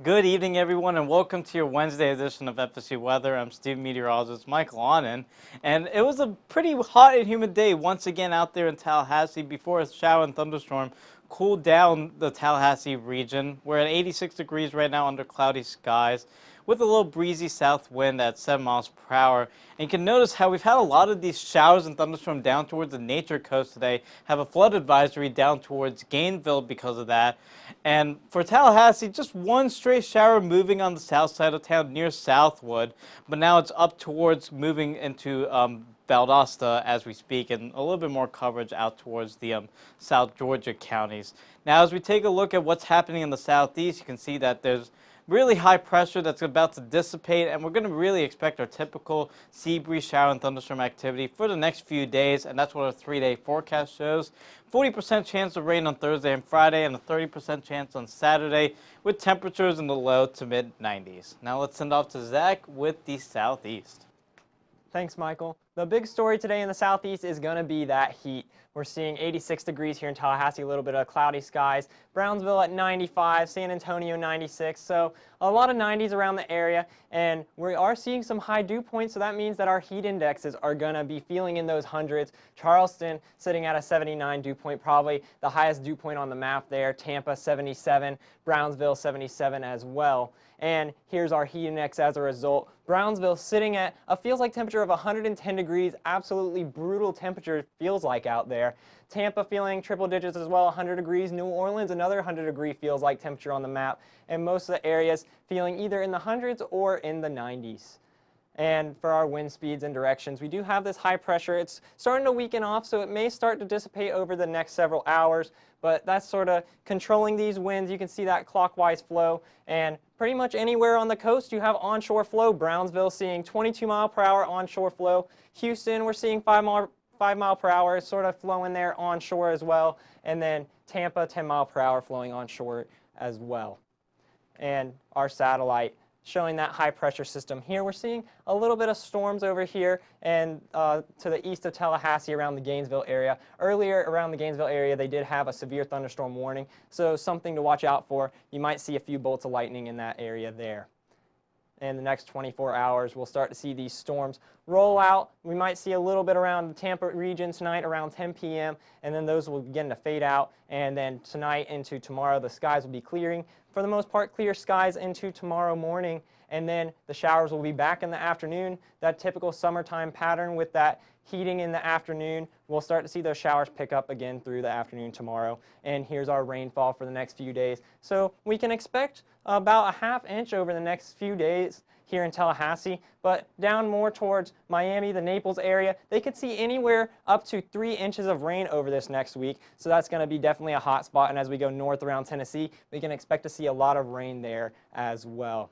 Good evening, everyone, and welcome to your Wednesday edition of FSU Weather. I'm student meteorologist Michael Onen, and it was a pretty hot and humid day once again out there in Tallahassee before a shower and thunderstorm cooled down the Tallahassee region. We're at 86 degrees right now under cloudy skies with a little breezy south wind at 7 miles per hour. And you can notice how we've had a lot of these showers and thunderstorms down towards the Nature Coast today, have a flood advisory down towards Gainesville because of that. And for Tallahassee, just one stray shower moving on the south side of town near Southwood, but now it's up towards moving into Valdosta as we speak, and a little bit more coverage out towards the South Georgia counties. Now, as we take a look at what's happening in the southeast, you can see that there's really high pressure that's about to dissipate, and we're going to really expect our typical sea breeze, shower, and thunderstorm activity for the next few days, and that's what our 3-day forecast shows. 40% chance of rain on Thursday and Friday, and a 30% chance on Saturday, with temperatures in the low to mid 90s. Now let's send off to Zach with the southeast. Thanks, Michael. The big story today in the southeast is going to be that heat. We're seeing 86 degrees here in Tallahassee, a little bit of cloudy skies. Brownsville at 95, San Antonio 96, so a lot of 90s around the area. And we are seeing some high dew points, so that means that our heat indexes are going to be feeling in those hundreds. Charleston sitting at a 79 dew point, probably the highest dew point on the map there. Tampa 77, Brownsville 77 as well. And here's our heat index as a result. Brownsville sitting at a feels like temperature of 110 degrees, absolutely brutal temperature it feels like out there. Tampa feeling triple digits as well, 100 degrees. New Orleans, another 100 degree feels like temperature on the map. And most of the areas feeling either in the hundreds or in the 90s. And for our wind speeds and directions, we do have this high pressure. It's starting to weaken off, so it may start to dissipate over the next several hours, but that's sort of controlling these winds. You can see that clockwise flow, and pretty much anywhere on the coast you have onshore flow. Brownsville seeing 22 mile per hour onshore flow. Houston, we're seeing 5 mile per hour sort of flowing there onshore as well. And then Tampa, 10 mile per hour flowing onshore as well. And our satellite showing that high pressure system here. We're seeing a little bit of storms over here and to the east of Tallahassee around the Gainesville area. Earlier around the Gainesville area, they did have a severe thunderstorm warning, so something to watch out for. You might see a few bolts of lightning in that area there. In the next 24 hours, we'll start to see these storms roll out. We might see a little bit around the Tampa region tonight around 10 p.m., and then those will begin to fade out. And then tonight into tomorrow, the skies will be clearing. For the most part, clear skies into tomorrow morning, and then the showers will be back in the afternoon. That typical summertime pattern with that heating in the afternoon. We'll start to see those showers pick up again through the afternoon tomorrow. And here's our rainfall for the next few days. So we can expect about a ½ inch over the next few days here in Tallahassee, but down more towards Miami, the Naples area, they could see anywhere up to 3 inches of rain over this next week. So that's going to be definitely a hot spot. And as we go north around Tennessee, we can expect to see a lot of rain there as well.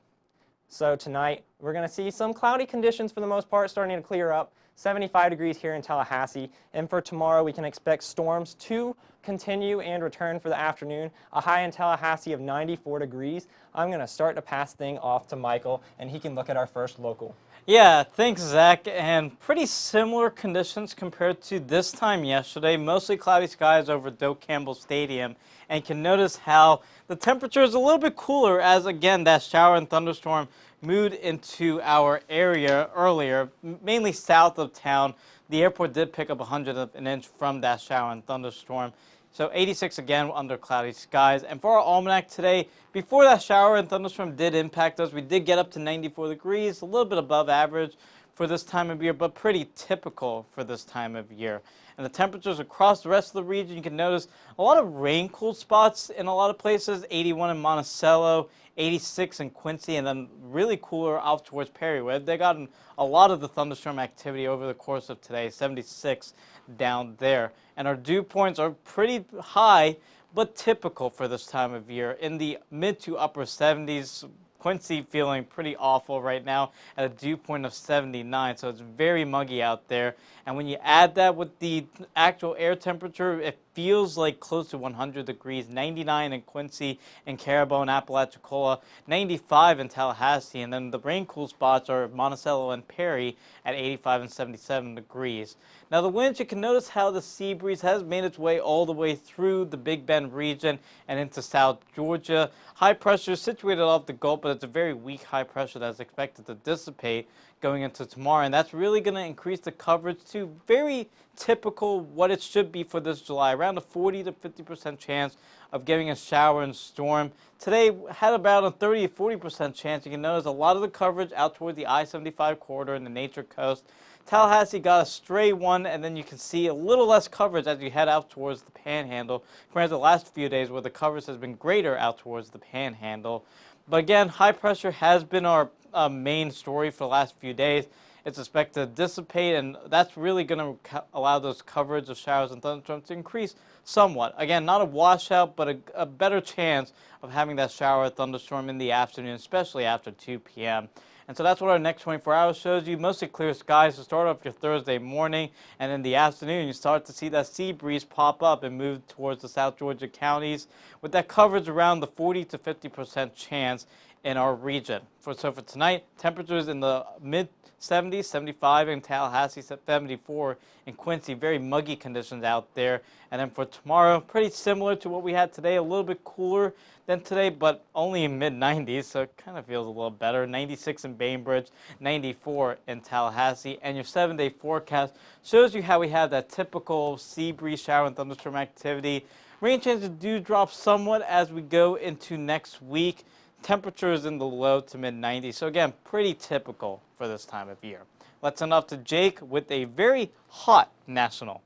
So tonight, we're going to see some cloudy conditions for the most part starting to clear up. 75 degrees here in Tallahassee. And for tomorrow, we can expect storms to continue and return for the afternoon. A high in Tallahassee of 94 degrees. I'm going to start to pass thing off to Michael, and he can look at our first local. Yeah, thanks, Zach. And pretty similar conditions compared to this time yesterday. Mostly cloudy skies over Doak Campbell Stadium. And you can notice how the temperature is a little bit cooler as, again, that shower and thunderstorm moved into our area earlier, mainly south of town. The airport did pick up 100 of an inch from that shower and thunderstorm. So 86 again under cloudy skies. And for our almanac today, before that shower and thunderstorm did impact us, we did get up to 94 degrees, a little bit above average for this time of year, but pretty typical for this time of year. And the temperatures across the rest of the region, you can notice a lot of rain-cooled spots in a lot of places. 81 in Monticello, 86 in Quincy, and then really cooler out towards Perry. They gotten a lot of the thunderstorm activity over the course of today, 76 down there. And our dew points are pretty high, but typical for this time of year in the mid to upper 70s. Quincy feeling pretty awful right now at a dew point of 79, so it's very muggy out there. And when you add that with the actual air temperature, it feels like close to 100 degrees, 99 in Quincy and Caribou and Apalachicola, 95 in Tallahassee, and then the rain cool spots are Monticello and Perry at 85 and 77 degrees. Now the winds, you can notice how the sea breeze has made its way all the way through the Big Bend region and into South Georgia. High pressure is situated off the Gulf, but it's a very weak high pressure that's expected to dissipate going into tomorrow, and that's really going to increase the coverage to very typical what it should be for this July, around a 40 to 50% chance of getting a shower and storm. Today had about a 30 to 40% chance. You can notice a lot of the coverage out toward the I-75 corridor and the Nature Coast. Tallahassee got a stray one, and then you can see a little less coverage as you head out towards the Panhandle compared to the last few days where the coverage has been greater out towards the Panhandle. But again, high pressure has been our main story for the last few days. It's expected to dissipate, and that's really going to allow those coverage of showers and thunderstorms to increase somewhat. Again, not a washout, but a better chance of having that shower or thunderstorm in the afternoon, especially after 2 p.m. And so that's what our next 24 hours shows you. Mostly clear skies to start off your Thursday morning, and in the afternoon you start to see that sea breeze pop up and move towards the South Georgia counties with that coverage around the 40 to 50% chance in our region. So for tonight, temperatures in the mid-70s, 75 in Tallahassee, 74 in Quincy. Very muggy conditions out there. And then for tomorrow, pretty similar to what we had today, a little bit cooler than today, but only in mid-90s, so it kind of feels a little better. 96 in Bainbridge, 94 in Tallahassee. And your 7-day forecast shows you how we have that typical sea breeze, shower, and thunderstorm activity. Rain chances do drop somewhat as we go into next week. Temperatures in the low to mid-90s. So again, pretty typical for this time of year. Let's send off to Jake with a very hot national.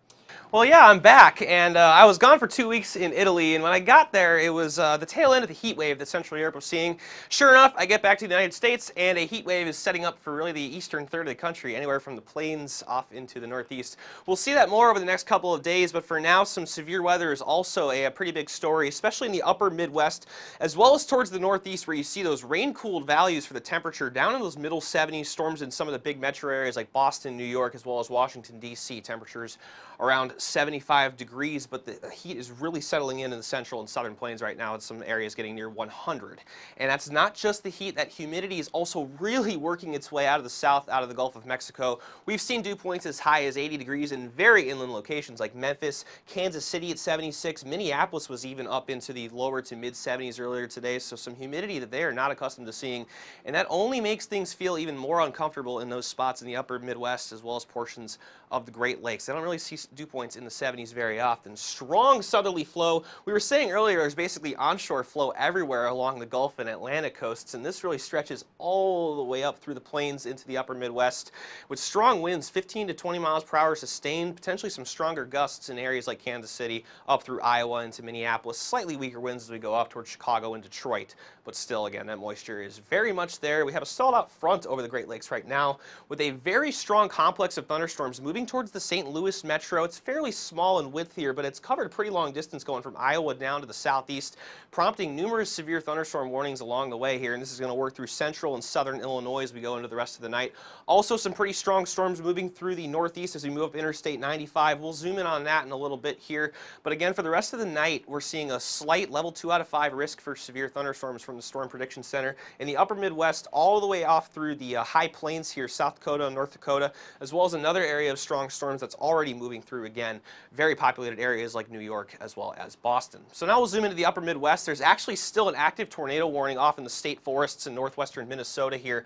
Well, yeah, I'm back, and I was gone for 2 weeks in Italy, and when I got there, it was the tail end of the heat wave that Central Europe was seeing. Sure enough, I get back to the United States, and a heat wave is setting up for really the eastern third of the country, anywhere from the plains off into the northeast. We'll see that more over the next couple of days, but for now, some severe weather is also a pretty big story, especially in the upper Midwest, as well as towards the northeast, where you see those rain-cooled values for the temperature down in those middle 70s, storms in some of the big metro areas like Boston, New York, as well as Washington, D.C. Temperatures around 75 degrees, but the heat is really settling in the central and southern plains right now. In some areas getting near 100. And that's not just the heat, that humidity is also really working its way out of the south, out of the Gulf of Mexico. We've seen dew points as high as 80 degrees in very inland locations like Memphis, Kansas City at 76. Minneapolis was even up into the lower to mid 70s earlier today, so some humidity that they are not accustomed to seeing. And that only makes things feel even more uncomfortable in those spots in the upper Midwest as well as portions of the Great Lakes. They don't really see dew points in the 70s very often. Strong southerly flow. We were saying earlier there's basically onshore flow everywhere along the Gulf and Atlantic coasts, and this really stretches all the way up through the plains into the upper Midwest with strong winds, 15 to 20 miles per hour sustained, potentially some stronger gusts in areas like Kansas City, up through Iowa into Minneapolis. Slightly weaker winds as we go up towards Chicago and Detroit, but still, again, that moisture is very much there. We have a stalled out front over the Great Lakes right now with a very strong complex of thunderstorms moving towards the St. Louis metro. It's fairly small in width here, but it's covered a pretty long distance going from Iowa down to the southeast, prompting numerous severe thunderstorm warnings along the way here, and this is going to work through central and southern Illinois as we go into the rest of the night. Also, some pretty strong storms moving through the northeast as we move up Interstate 95. We'll zoom in on that in a little bit here, but again, for the rest of the night, we're seeing a slight level 2 out of 5 risk for severe thunderstorms from the Storm Prediction Center in the upper Midwest all the way off through the high plains here, South Dakota and North Dakota, as well as another area of strong storms that's already moving through, again, very populated areas like New York as well as Boston. So now we'll zoom into the upper Midwest. There's actually still an active tornado warning off in the state forests in northwestern Minnesota here.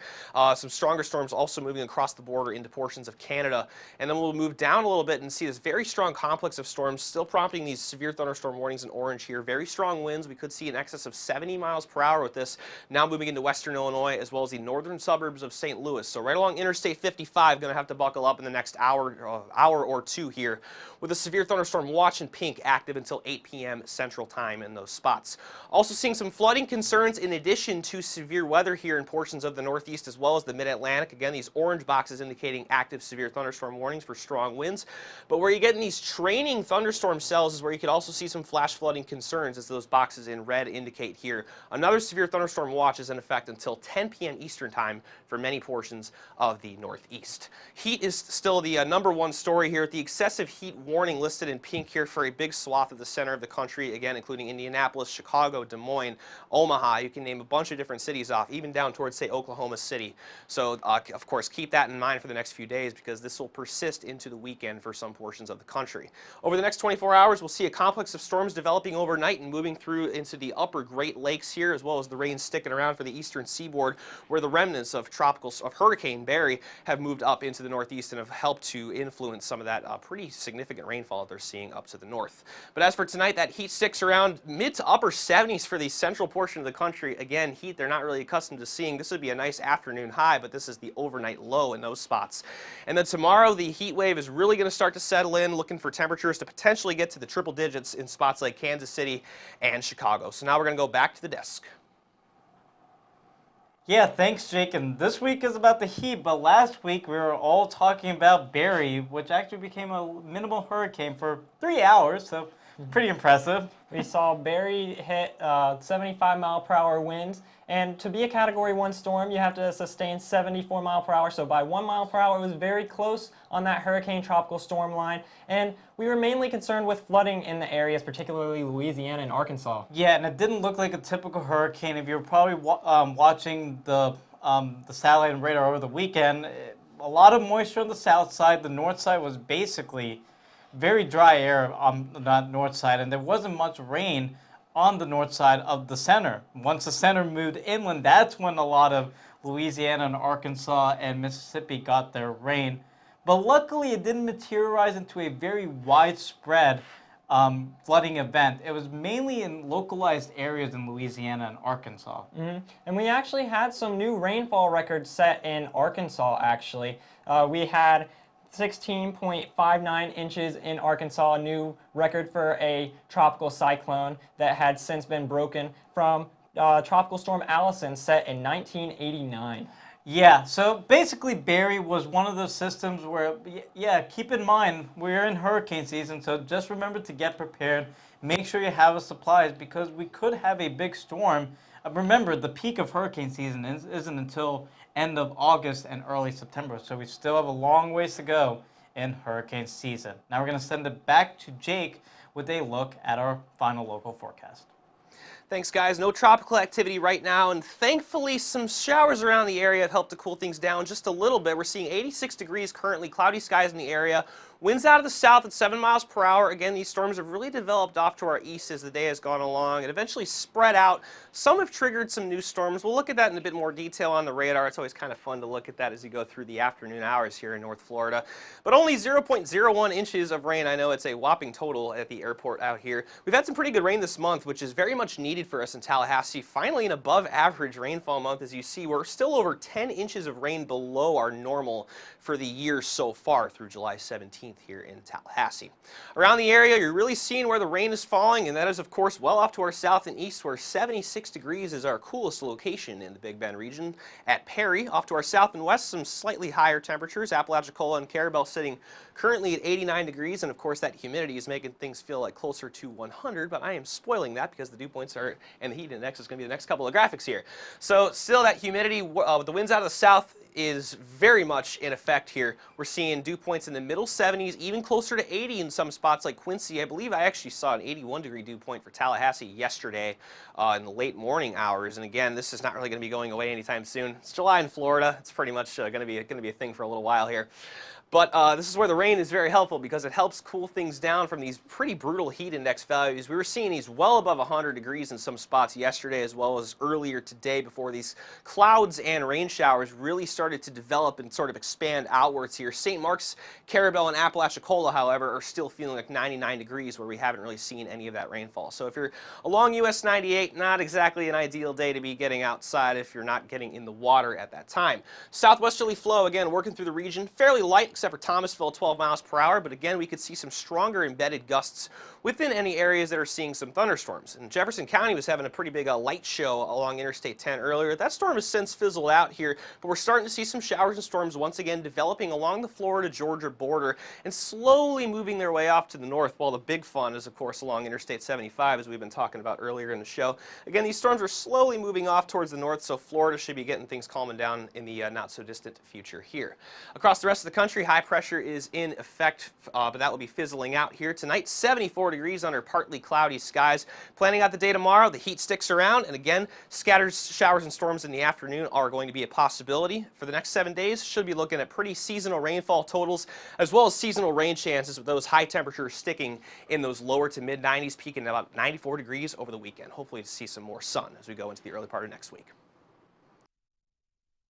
Some stronger storms also moving across the border into portions of Canada. And then we'll move down a little bit and see this very strong complex of storms still prompting these severe thunderstorm warnings in orange here. Very strong winds. We could see in excess of 70 miles per hour with this now moving into western Illinois as well as the northern suburbs of St. Louis. So right along Interstate 55, going to have to buckle up in the next hour or two here with a severe thunderstorm watch in pink active until 8 p.m. Central Time in those spots. Also seeing some flooding concerns in addition to severe weather here in portions of the Northeast as well as the Mid-Atlantic. Again, these orange boxes indicating active severe thunderstorm warnings for strong winds. But where you get in these training thunderstorm cells is where you could also see some flash flooding concerns as those boxes in red indicate here. Another severe thunderstorm watch is in effect until 10 p.m. Eastern Time for many portions of the Northeast. Heat is still the #1 story here. The excessive heat heat warning listed in pink here for a big swath of the center of the country, again, including Indianapolis, Chicago, Des Moines, Omaha. You can name a bunch of different cities off, even down towards, say, Oklahoma City. So, of course, keep that in mind for the next few days because this will persist into the weekend for some portions of the country. Over the next 24 hours, we'll see a complex of storms developing overnight and moving through into the upper Great Lakes here, as well as the rain sticking around for the eastern seaboard, where the remnants of Hurricane Barry have moved up into the northeast and have helped to influence some of that pretty significant rainfall that they're seeing up to the north. But as for tonight, that heat sticks around mid to upper 70s for the central portion of the country. Again, heat they're not really accustomed to seeing. This would be a nice afternoon high, but this is the overnight low in those spots. And then tomorrow, the heat wave is really going to start to settle in, looking for temperatures to potentially get to the triple digits in spots like Kansas City and Chicago. So now we're going to go back to the desk. Yeah, thanks, Jake. And this week is about the heat, but last week we were all talking about Barry, which actually became a minimal hurricane for 3 hours, so pretty impressive. We saw Barry hit 75-mile-per-hour winds, and to be a Category 1 storm, you have to sustain 74 miles per hour. So by 1 mile per hour, it was very close on that hurricane tropical storm line. And we were mainly concerned with flooding in the areas, particularly Louisiana and Arkansas. Yeah, and it didn't look like a typical hurricane. If you were probably watching the satellite and radar over the weekend, a lot of moisture on the south side. The north side was basically very dry air on the north side, and there wasn't much rain on the north side of the center. Once the center moved inland, that's when a lot of Louisiana and Arkansas and Mississippi got their rain. But luckily, it didn't materialize into a very widespread flooding event. It was mainly in localized areas in Louisiana and Arkansas. And we actually had some new rainfall records set in Arkansas, actually. We had 16.59 inches in Arkansas, a new record for a tropical cyclone that had since been broken from Tropical Storm Allison set in 1989. Yeah, so basically Barry was one of those systems where, yeah, keep in mind, we're in hurricane season, so just remember to get prepared. Make sure you have a supplies because we could have a big storm. Remember, the peak of hurricane season isn't until end of August and early September, so we still have a long ways to go in hurricane season. Now we're going to send it back to Jake with a look at our final local forecast. Thanks, guys. No tropical activity right now, and thankfully some showers around the area have helped to cool things down just a little bit. We're seeing 86 degrees currently, cloudy skies in the area. Winds out of the south at 7 miles per hour. Again, these storms have really developed off to our east as the day has gone along and eventually spread out. Some have triggered some new storms. We'll look at that in a bit more detail on the radar. It's always kind of fun to look at that as you go through the afternoon hours here in North Florida. But only 0.01 inches of rain. I know it's a whopping total at the airport out here. We've had some pretty good rain this month, which is very much needed for us in Tallahassee. Finally, an above average rainfall month. As you see, we're still over 10 inches of rain below our normal for the year so far through July 17th here in Tallahassee. Around the area, you're really seeing where the rain is falling, and that is, of course, well off to our south and east, where 76 degrees is our coolest location in the Big Bend region. At Perry, off to our south and west, some slightly higher temperatures. Apalachicola and Carabel sitting currently at 89 degrees, and of course that humidity is making things feel like closer to 100, but I am spoiling that because the dew points are, and the heat index is going to be the next couple of graphics here. So still that humidity, with the winds out of the south, is very much in effect here. We're seeing dew points in the middle 70s, even closer to 80 in some spots like Quincy. I believe I actually saw an 81-degree dew point for Tallahassee yesterday in the late morning hours. And again, this is not really going to be going away anytime soon. It's July in Florida. It's pretty much going to be a thing for a little while here. But this is where the rain is very helpful because it helps cool things down from these pretty brutal heat index values. We were seeing these well above 100 degrees in some spots yesterday as well as earlier today before these clouds and rain showers really started to develop and sort of expand outwards here. St. Mark's, Carabel, and Apalachicola, however, are still feeling like 99 degrees where we haven't really seen any of that rainfall. So if you're along US 98, not exactly an ideal day to be getting outside if you're not getting in the water at that time. Southwesterly flow, again, working through the region, fairly light except for Thomasville, 12 miles per hour, but again, we could see some stronger embedded gusts within any areas that are seeing some thunderstorms. And Jefferson County was having a pretty big light show along Interstate 10 earlier. That storm has since fizzled out here, but we're starting to see some showers and storms once again developing along the Florida-Georgia border and slowly moving their way off to the north, while the big fun is, of course, along Interstate 75, as we've been talking about earlier in the show. Again, these storms are slowly moving off towards the north, so Florida should be getting things calming down in the not-so-distant future here. Across the rest of the country, high high pressure is in effect, but that will be fizzling out here tonight. 74 degrees under partly cloudy skies. Planning out the day tomorrow, the heat sticks around, and again, scattered showers and storms in the afternoon are going to be a possibility. For the next 7 days, should be looking at pretty seasonal rainfall totals, as well as seasonal rain chances, with those high temperatures sticking in those lower to mid 90s, peaking at about 94 degrees over the weekend. Hopefully to see some more sun as we go into the early part of next week.